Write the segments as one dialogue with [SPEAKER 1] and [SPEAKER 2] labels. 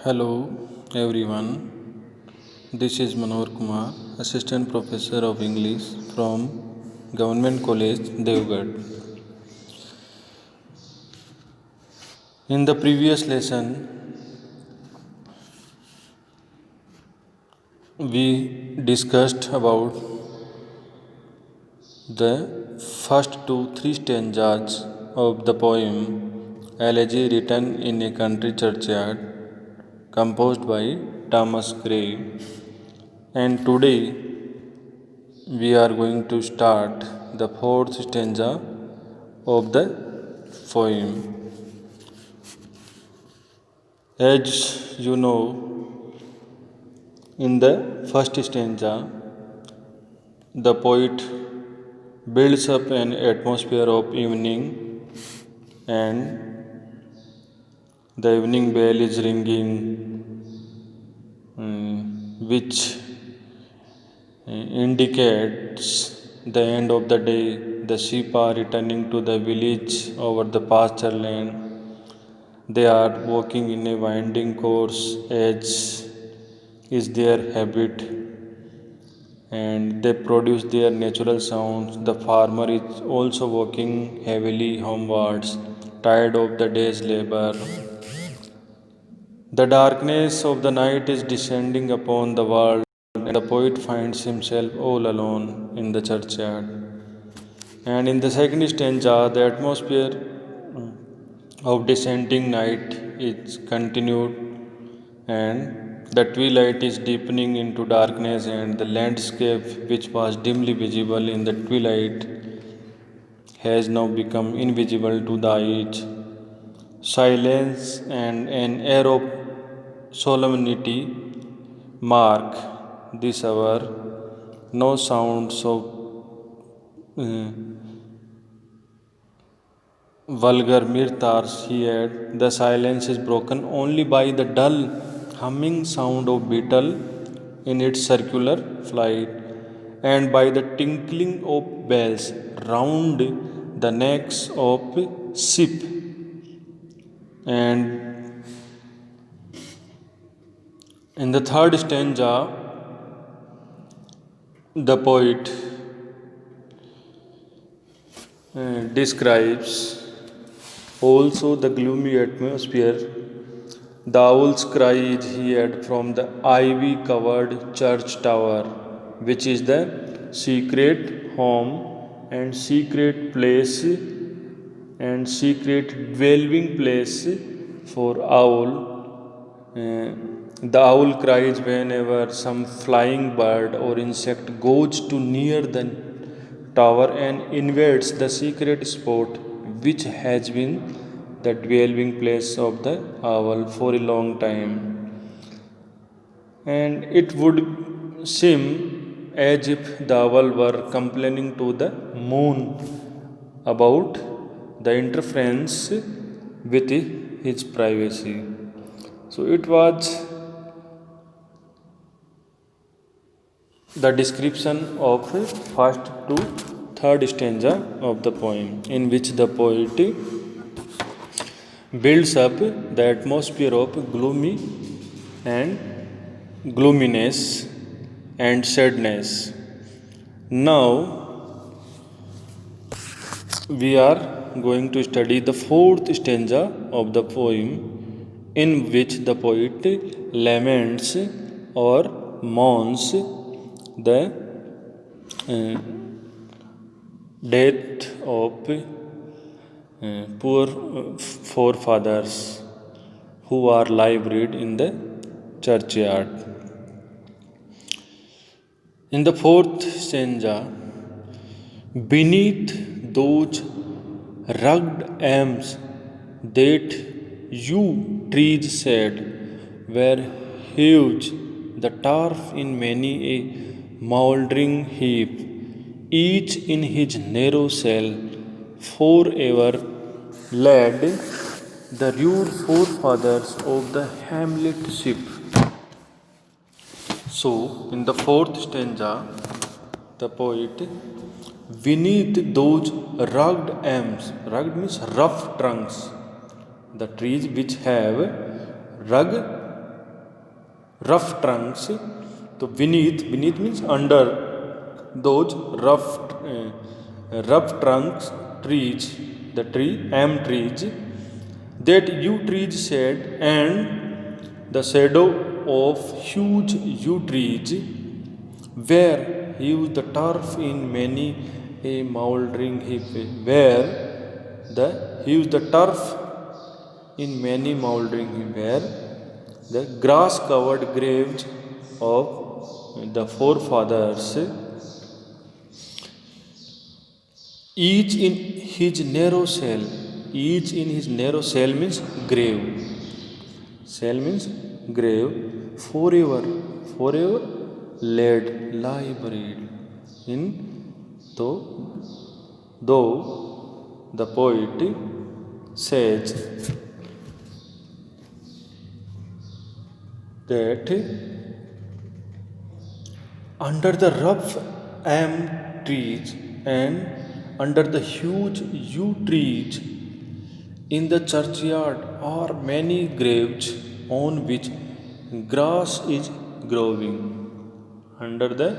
[SPEAKER 1] Hello everyone, this is Manohar Kumar, Assistant Professor of English from Government College, Devgarh. In the previous lesson, we discussed about the first three stanzas of the poem Elegy written in a country churchyard, composed by Thomas Gray. And today we are going to start the fourth stanza of the poem. As you know, in the first stanza, the poet builds up an atmosphere of evening, and the evening bell is ringing, which indicates the end of the day. The sheep are returning to the village over the pasture land. They are walking in a winding course as is their habit, and they produce their natural sounds. The farmer is also walking heavily homewards, tired of the day's labor. The darkness of the night is descending upon the world, and the poet finds himself all alone in the churchyard. And in the second stanza, the atmosphere of descending night is continued, and the twilight is deepening into darkness, and the landscape, which was dimly visible in the twilight, has now become invisible to the eye. Silence and an air of solemnity mark this hour. No sounds of uh, vulgar mirth are heard. The silence is broken only by the dull humming sound of beetle in its circular flight, and by the tinkling of bells round the necks of sheep. And in the third stanza, the poet describes also the gloomy atmosphere. The owl's cry is heard from the ivy covered church tower, which is the secret home and secret place and secret dwelling place for owl. The owl cries whenever some flying bird or insect goes too near the tower and invades the secret spot, which has been the dwelling place of the owl for a long time. And it would seem as if the owl were complaining to the moon about the interference with his privacy. So it was the description of first to third stanza of the poem, in which the poet builds up the atmosphere of gloominess and sadness. Now we are going to study the fourth stanza of the poem, in which the poet laments or mourns the death of poor forefathers who are lie buried in the churchyard. In the fourth stanza, beneath those rugged elms that you trees said were huge, the turf in many a mouldering heap, each in his narrow cell, forever led the rude forefathers of the hamlet sheep. So, in the fourth stanza, the poet, beneath those rugged elms, rugged means rough trunks, the trees which have rugged rough trunks. So beneath means under those rough trunks trees, the tree trees, that yew trees shade, and the shadow of huge yew trees where used the turf in many a mouldering heap, where the used the turf in many mouldering heap, where the grass covered graves of the forefathers, each in his narrow cell. Each in his narrow cell means grave. Cell means grave. Forever, forever laid, lie buried in. Though the poet says that under the rough elm trees and under the huge yew trees in the churchyard are many graves on which grass is growing. Under the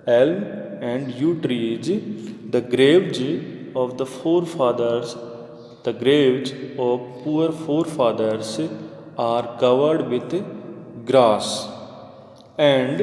[SPEAKER 1] elm and yew trees, the graves of the forefathers, the graves of poor forefathers are covered with grass, and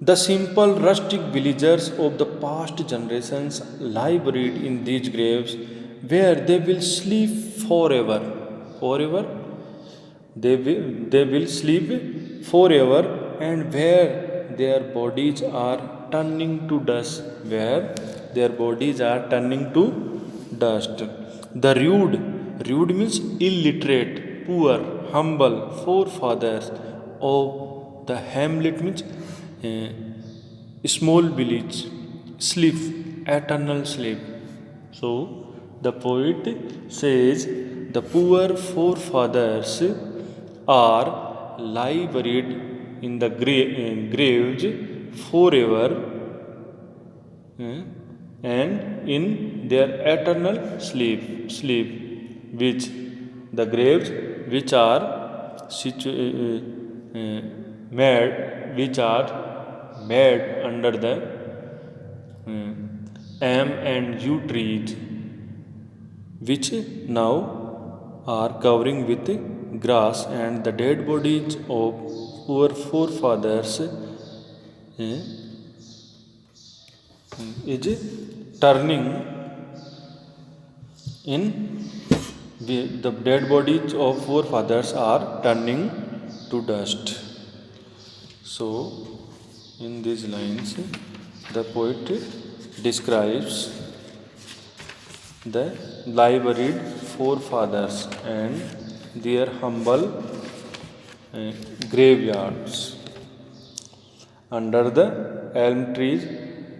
[SPEAKER 1] the simple rustic villagers of the past generations lie buried in these graves where they will sleep forever. Forever, they will sleep forever, and where their bodies are turning to dust. Where their bodies are turning to dust. The rude means illiterate, poor, humble forefathers of the hamlet means small village sleep, eternal sleep. So the poet says the poor forefathers are lie buried in the graves forever, and in their eternal sleep, which the graves which are made, which are made under the elm and yew trees, which now are covering with grass, and the dead bodies of poor forefathers is turning in. The dead bodies of forefathers are turning to dust. So in these lines the poet describes the lie buried forefathers and their humble graveyards under the elm trees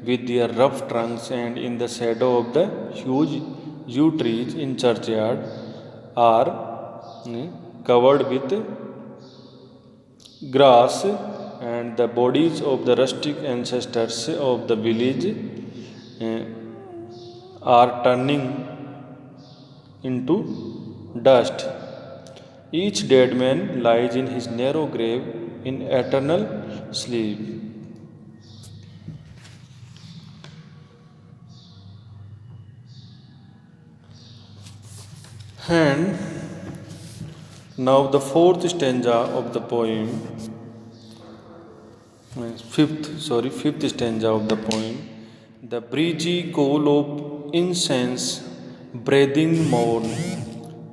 [SPEAKER 1] with their rough trunks, and in the shadow of the huge yew trees in churchyard are covered with grass, and the bodies of the rustic ancestors of the village are turning into dust. Each dead man lies in his narrow grave in eternal sleep. And now the fourth stanza of the poem, fifth stanza of the poem. The breezy coal of incense breathing morn,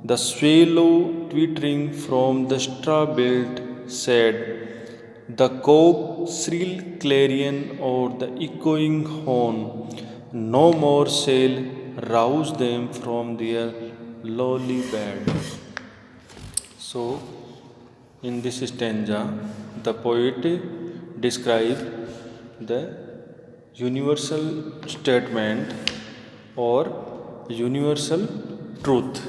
[SPEAKER 1] the swallow twittering from the straw-built shed, the cock shrill clarion or the echoing horn, no more shall rouse them from their lowly bed. So, in this stanza, the poet describes the universal statement or universal truth.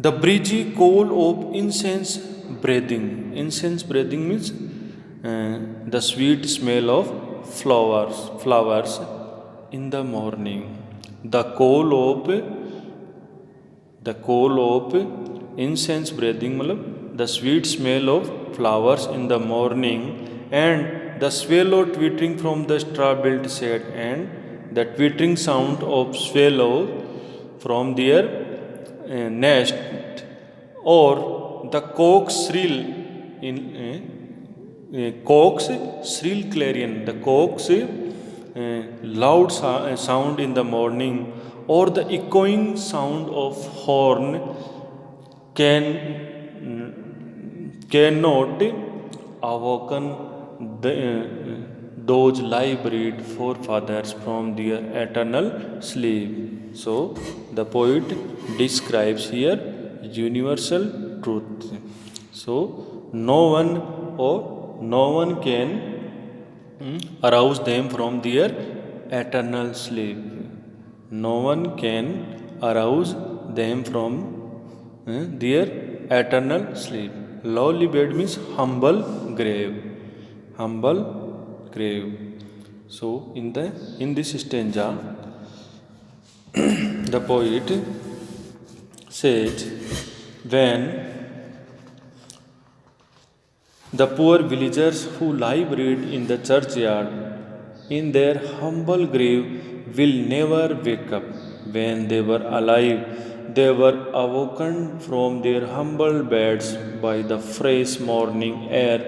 [SPEAKER 1] The breezy coal of incense breathing. Incense breathing means the sweet smell of flowers in the morning. The coal of the call of incense breathing, matlab the sweet smell of flowers in the morning, and the swallow twittering from the straw-built shed, and the twittering sound of swallow from their nest, or the cock's shrill clarion, the cock's loud sound in the morning, or the echoing sound of horn can cannot awaken those live-bred forefathers from their eternal sleep. So the poet describes here universal truth. So no one can arouse them from their eternal sleep. No one can arouse them from their eternal sleep. Lowly bed means humble grave. Humble grave. So in this stanza, the poet says, when the poor villagers who lie buried in the churchyard in their humble grave will never wake up. When they were alive, they were awoken from their humble beds by the fresh morning air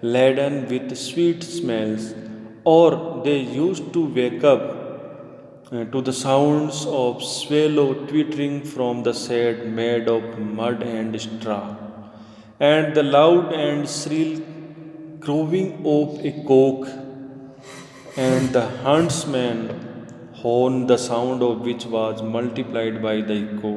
[SPEAKER 1] laden with sweet smells, or they used to wake up to the sounds of swallow twittering from the shed made of mud and straw, and the loud and shrill crowing of a cock, and the huntsman horn, the sound of which was multiplied by the echo.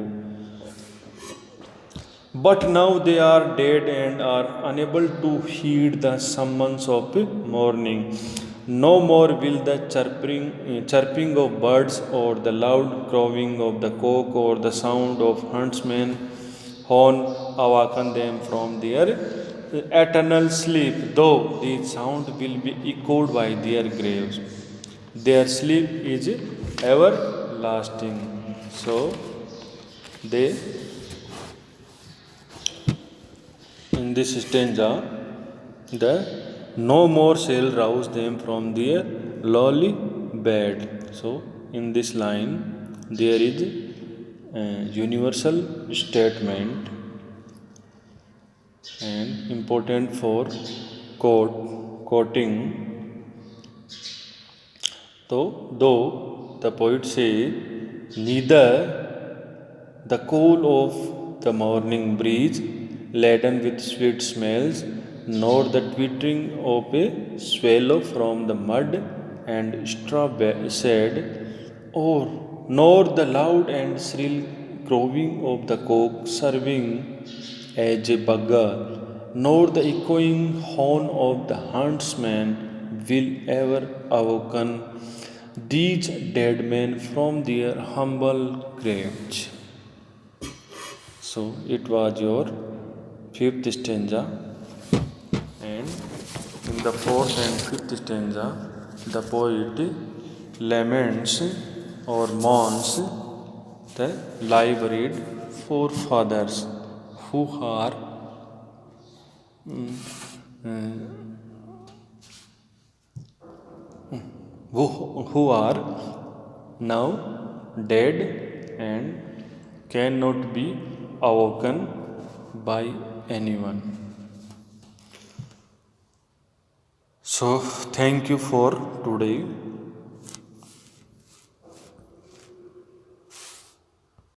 [SPEAKER 1] But now they are dead and are unable to heed the summons of morning. No more will the chirping of birds, or the loud crowing of the cock, or the sound of huntsman horn awaken them from their eternal sleep, though these sound will be echoed by their graves. Their sleep is everlasting. So they, in this stanza, the no more shall rouse them from their lowly bed. So in this line there is a universal statement and important for quoting. Though the poet says, neither the cool of the morning breeze laden with sweet smells, nor the twittering of a swallow from the mud and straw shed, or nor the loud and shrill crowing of the cock serving as a bugger, nor the echoing horn of the huntsman will ever awaken these dead men from their humble graves. So it was your fifth stanza, and in the fourth and fifth stanza, the poet laments or mourns the live-buried forefathers who are who are now dead and cannot be awoken by anyone. So thank you for today.